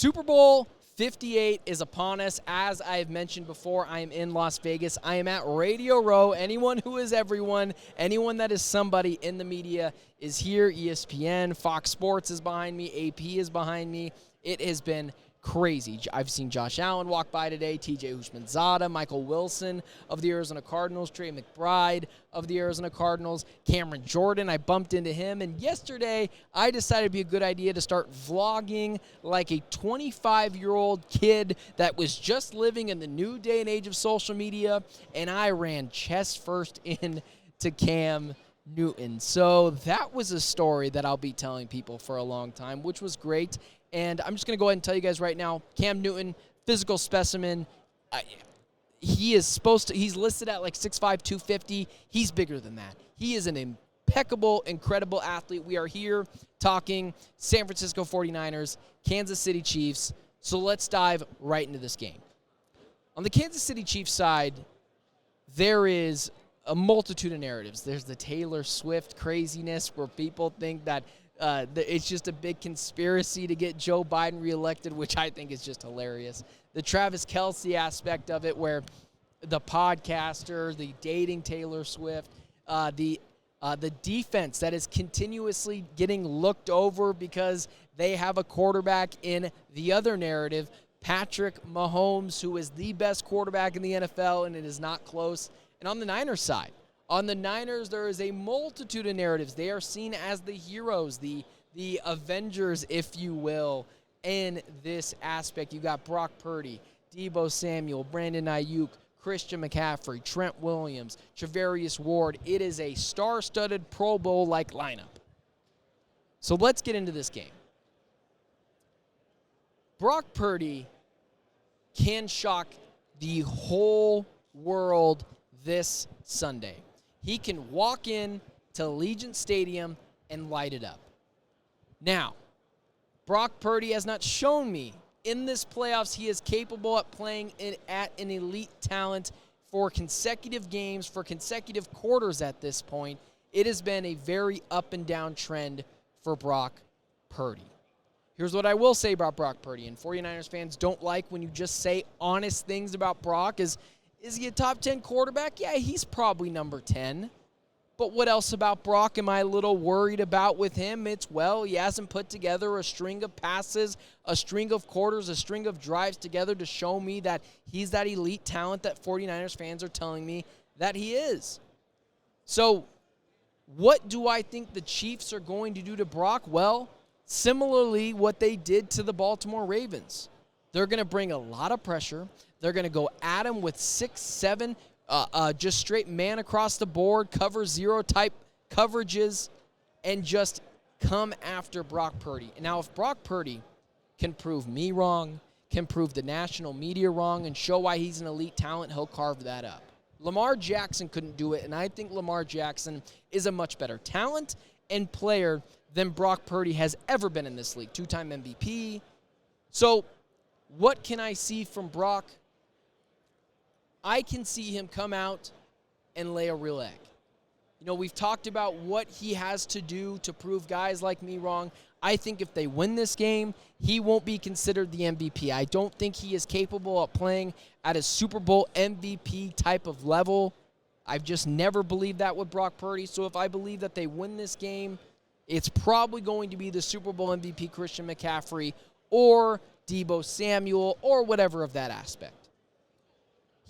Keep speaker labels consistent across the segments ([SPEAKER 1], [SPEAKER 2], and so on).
[SPEAKER 1] Super Bowl 58 is upon us. As I have mentioned before, I am in Las Vegas. I am at Radio Row. Anyone who is everyone, anyone that is somebody in the media is here. ESPN, Fox Sports is behind me. AP is behind me. It has been crazy. I've seen Josh Allen walk by today, TJ Houshmandzadeh, Michael Wilson of the Arizona Cardinals, Trey McBride of the Arizona Cardinals, Cameron Jordan. I bumped into him, and yesterday I decided it'd be a good idea to start vlogging like a 25-year-old kid that was just living in the new day and age of social media, and I ran chest first in to Cam Newton. So that was a story that I'll be telling people for a long time, which was great. And I'm just going to go ahead and tell you guys right now, Cam Newton, physical specimen. He's listed at like 6'5", 250. He's bigger than that. He is an impeccable, incredible athlete. We are here talking San Francisco 49ers, Kansas City Chiefs. So let's dive right into this game. On the Kansas City Chiefs side, there is a multitude of narratives. There's the Taylor Swift craziness where people think that it's just a big conspiracy to get Joe Biden reelected, which I think is just hilarious. The Travis Kelce aspect of it, where the podcaster, the dating Taylor Swift, the defense that is continuously getting looked over because they have a quarterback in the other narrative, Patrick Mahomes, who is the best quarterback in the NFL, and it is not close. And on the Niners side, there is a multitude of narratives. They are seen as the heroes, the Avengers, if you will, in this aspect. You got Brock Purdy, Deebo Samuel, Brandon Ayuk, Christian McCaffrey, Trent Williams, Travarius Ward. It is a star-studded Pro Bowl-like lineup. So let's get into this game. Brock Purdy can shock the whole world this Sunday. He can walk in to Allegiant Stadium and light it up. Now, Brock Purdy has not shown me in this playoffs he is capable of playing at an elite talent for consecutive games, for consecutive quarters at this point. It has been a very up and down trend for Brock Purdy. Here's what I will say about Brock Purdy, and 49ers fans don't like when you just say honest things about Brock. Is he a top 10 quarterback? Yeah, he's probably number 10. But what else about Brock am I a little worried about with him? He hasn't put together a string of passes, a string of quarters, a string of drives together to show me that he's that elite talent that 49ers fans are telling me that he is. So what do I think the Chiefs are going to do to Brock? Well, similarly what they did to the Baltimore Ravens. They're going to bring a lot of pressure. They're going to go at him with 6, 7, just straight man across the board, cover zero type coverages, and just come after Brock Purdy. And now if Brock Purdy can prove me wrong, can prove the national media wrong, and show why he's an elite talent, he'll carve that up. Lamar Jackson couldn't do it, and I think Lamar Jackson is a much better talent and player than Brock Purdy has ever been in this league. 2-time MVP. So what can I see from Brock? I can see him come out and lay a real egg. You know, we've talked about what he has to do to prove guys like me wrong. I think if they win this game, he won't be considered the MVP. I don't think he is capable of playing at a Super Bowl MVP type of level. I've just never believed that with Brock Purdy. So if I believe that they win this game, it's probably going to be the Super Bowl MVP Christian McCaffrey or Deebo Samuel or whatever of that aspect.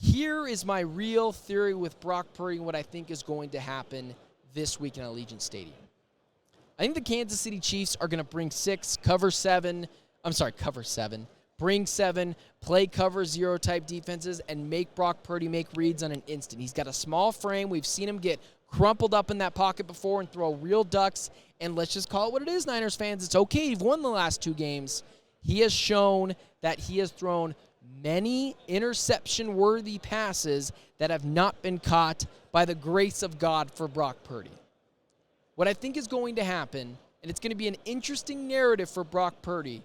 [SPEAKER 1] Here is my real theory with Brock Purdy and what I think is going to happen this week in Allegiant Stadium. I think the Kansas City Chiefs are going to bring 6, cover 7, bring 7, play cover 0 type defenses, and make Brock Purdy make reads on an instant. He's got a small frame. We've seen him get crumpled up in that pocket before and throw real ducks, and let's just call it what it is, Niners fans. It's okay. He's won the last 2 games. He has shown that he has thrown many interception-worthy passes that have not been caught by the grace of God for Brock Purdy. What I think is going to happen, and it's going to be an interesting narrative for Brock Purdy,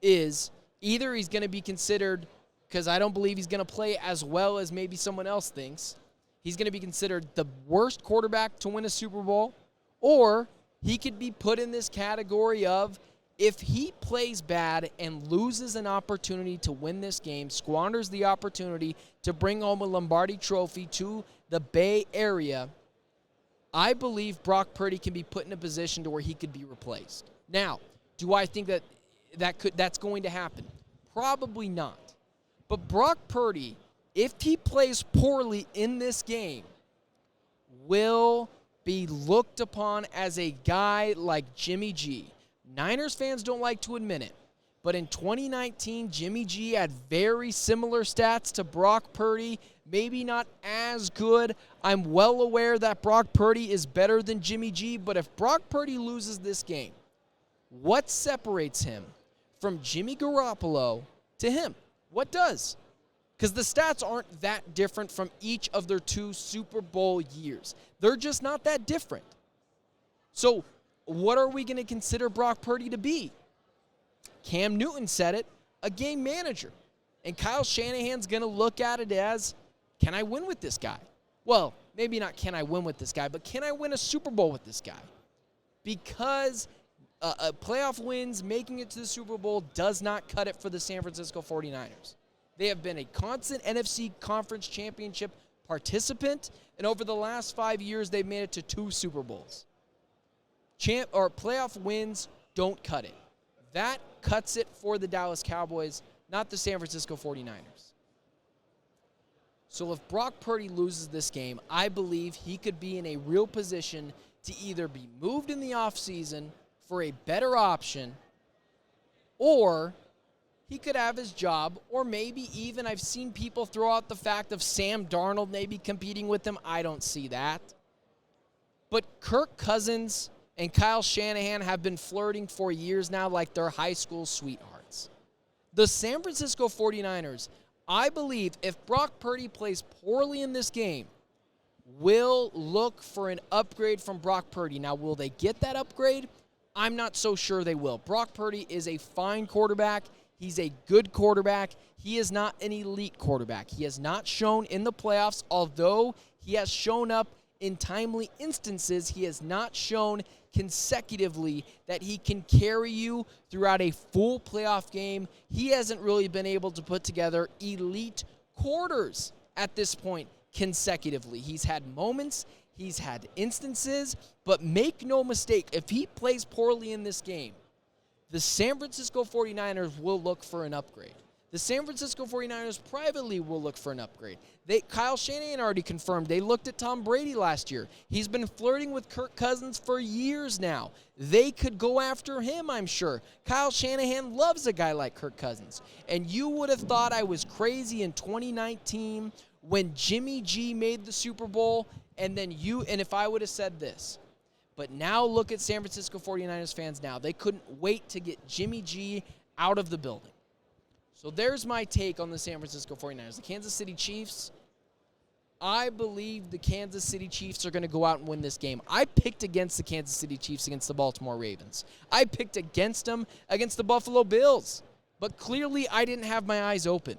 [SPEAKER 1] is either he's going to be considered, because I don't believe he's going to play as well as maybe someone else thinks, he's going to be considered the worst quarterback to win a Super Bowl, or he could be put in this category of If he plays bad and loses an opportunity to win this game, squanders the opportunity to bring home a Lombardi trophy to the Bay Area, I believe Brock Purdy can be put in a position to where he could be replaced. Now, do I think that's going to happen? Probably not. But Brock Purdy, if he plays poorly in this game, will be looked upon as a guy like Jimmy G. Niners fans don't like to admit it, but in 2019, Jimmy G had very similar stats to Brock Purdy, maybe not as good. I'm well aware that Brock Purdy is better than Jimmy G, but if Brock Purdy loses this game, what separates him from Jimmy Garoppolo to him? What does? Because the stats aren't that different from each of their 2 Super Bowl years. They're just not that different. So what are we going to consider Brock Purdy to be? Cam Newton said it, a game manager. And Kyle Shanahan's going to look at it as, can I win with this guy? Well, maybe not can I win with this guy, but can I win a Super Bowl with this guy? Because playoff wins, making it to the Super Bowl, does not cut it for the San Francisco 49ers. They have been a constant NFC Conference Championship participant, and over the last 5 years, they've made it to 2 Super Bowls. Playoff wins don't cut it. That cuts it for the Dallas Cowboys, not the San Francisco 49ers. So if Brock Purdy loses this game, I believe he could be in a real position to either be moved in the offseason for a better option, or he could have his job, or maybe even I've seen people throw out the fact of Sam Darnold maybe competing with him. I don't see that. But Kirk Cousins and Kyle Shanahan have been flirting for years now like they're high school sweethearts. The San Francisco 49ers, I believe if Brock Purdy plays poorly in this game, will look for an upgrade from Brock Purdy. Now, will they get that upgrade? I'm not so sure they will. Brock Purdy is a fine quarterback. He's a good quarterback. He is not an elite quarterback. He has not shown in the playoffs, although he has shown up in timely instances, he has not shown consecutively that he can carry you throughout a full playoff game. He hasn't really been able to put together elite quarters at this point consecutively. He's had moments, he's had instances, but make no mistake, if he plays poorly in this game, the San Francisco 49ers will look for an upgrade. The San Francisco 49ers privately will look for an upgrade. Kyle Shanahan already confirmed they looked at Tom Brady last year. He's been flirting with Kirk Cousins for years now. They could go after him, I'm sure. Kyle Shanahan loves a guy like Kirk Cousins. And you would have thought I was crazy in 2019 when Jimmy G made the Super Bowl, and if I would have said this. But now look at San Francisco 49ers fans now. They couldn't wait to get Jimmy G out of the building. So there's my take on the San Francisco 49ers. The Kansas City Chiefs, I believe the Kansas City Chiefs are going to go out and win this game. I picked against the Kansas City Chiefs against the Baltimore Ravens. I picked against them against the Buffalo Bills. But clearly I didn't have my eyes open.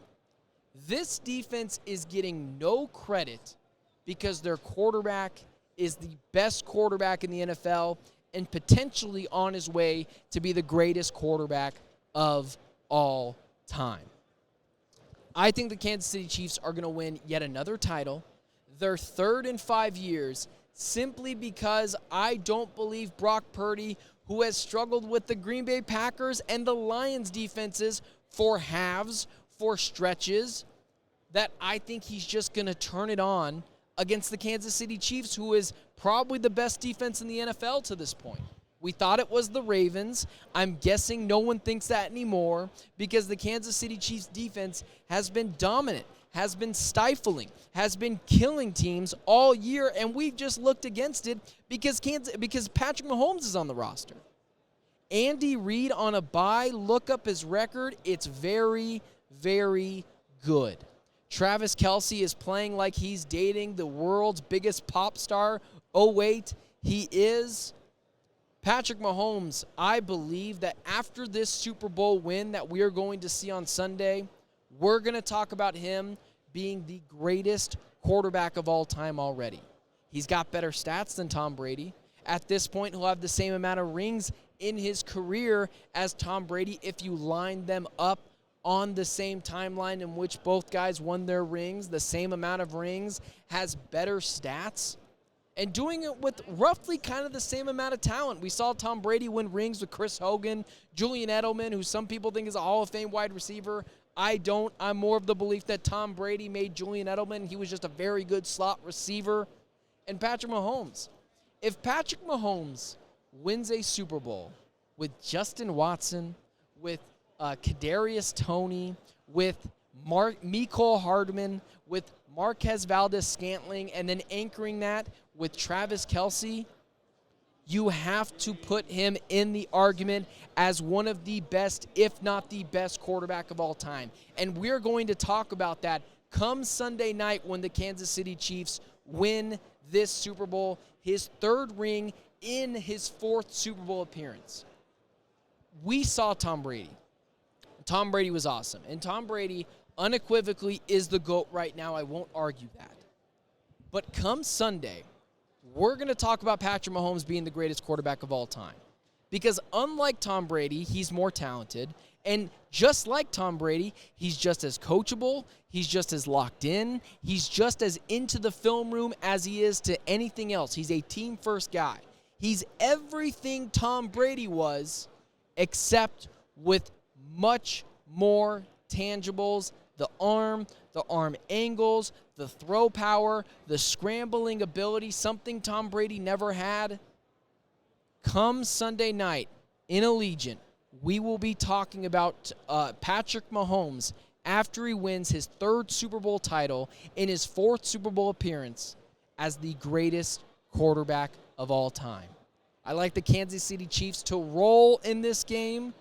[SPEAKER 1] This defense is getting no credit because their quarterback is the best quarterback in the NFL and potentially on his way to be the greatest quarterback of all time. I think the Kansas City Chiefs are going to win yet another title, their third in 5 years, simply because I don't believe Brock Purdy, who has struggled with the Green Bay Packers and the Lions defenses for halves, for stretches, that I think he's just going to turn it on against the Kansas City Chiefs, who is probably the best defense in the NFL to this point. We thought it was the Ravens. I'm guessing no one thinks that anymore because the Kansas City Chiefs defense has been dominant, has been stifling, has been killing teams all year, and we've just looked against it because Patrick Mahomes is on the roster. Andy Reid on a bye, look up his record. It's very, very good. Travis Kelce is playing like he's dating the world's biggest pop star. Oh, wait, he is. Patrick Mahomes, I believe that after this Super Bowl win that we are going to see on Sunday, we're going to talk about him being the greatest quarterback of all time already. He's got better stats than Tom Brady. At this point, he'll have the same amount of rings in his career as Tom Brady if you line them up on the same timeline in which both guys won their rings, the same amount of rings, has better stats, and doing it with roughly kind of the same amount of talent. We saw Tom Brady win rings with Chris Hogan, Julian Edelman, who some people think is a Hall of Fame wide receiver. I don't. I'm more of the belief that Tom Brady made Julian Edelman. He was just a very good slot receiver. And Patrick Mahomes. If Patrick Mahomes wins a Super Bowl with Justin Watson, with Kadarius Toney, with Mecole Hardman, with Marquez Valdes-Scantling, and then anchoring that with Travis Kelce, you have to put him in the argument as one of the best, if not the best, quarterback of all time. And we're going to talk about that come Sunday night when the Kansas City Chiefs win this Super Bowl, his third ring in his fourth Super Bowl appearance. We saw Tom Brady. Tom Brady was awesome. And Tom Brady unequivocally is the GOAT right now. I won't argue that. But come Sunday, we're going to talk about Patrick Mahomes being the greatest quarterback of all time. Because unlike Tom Brady, he's more talented. And just like Tom Brady, he's just as coachable. He's just as locked in. He's just as into the film room as he is to anything else. He's a team-first guy. He's everything Tom Brady was, except with much more tangibles, the arm angles, the throw power, the scrambling ability, something Tom Brady never had. Come Sunday night in Allegiant, we will be talking about Patrick Mahomes after he wins his third Super Bowl title in his fourth Super Bowl appearance as the greatest quarterback of all time. I like the Kansas City Chiefs to roll in this game.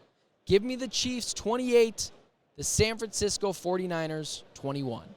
[SPEAKER 1] Give me the Chiefs 28, the San Francisco 49ers 21.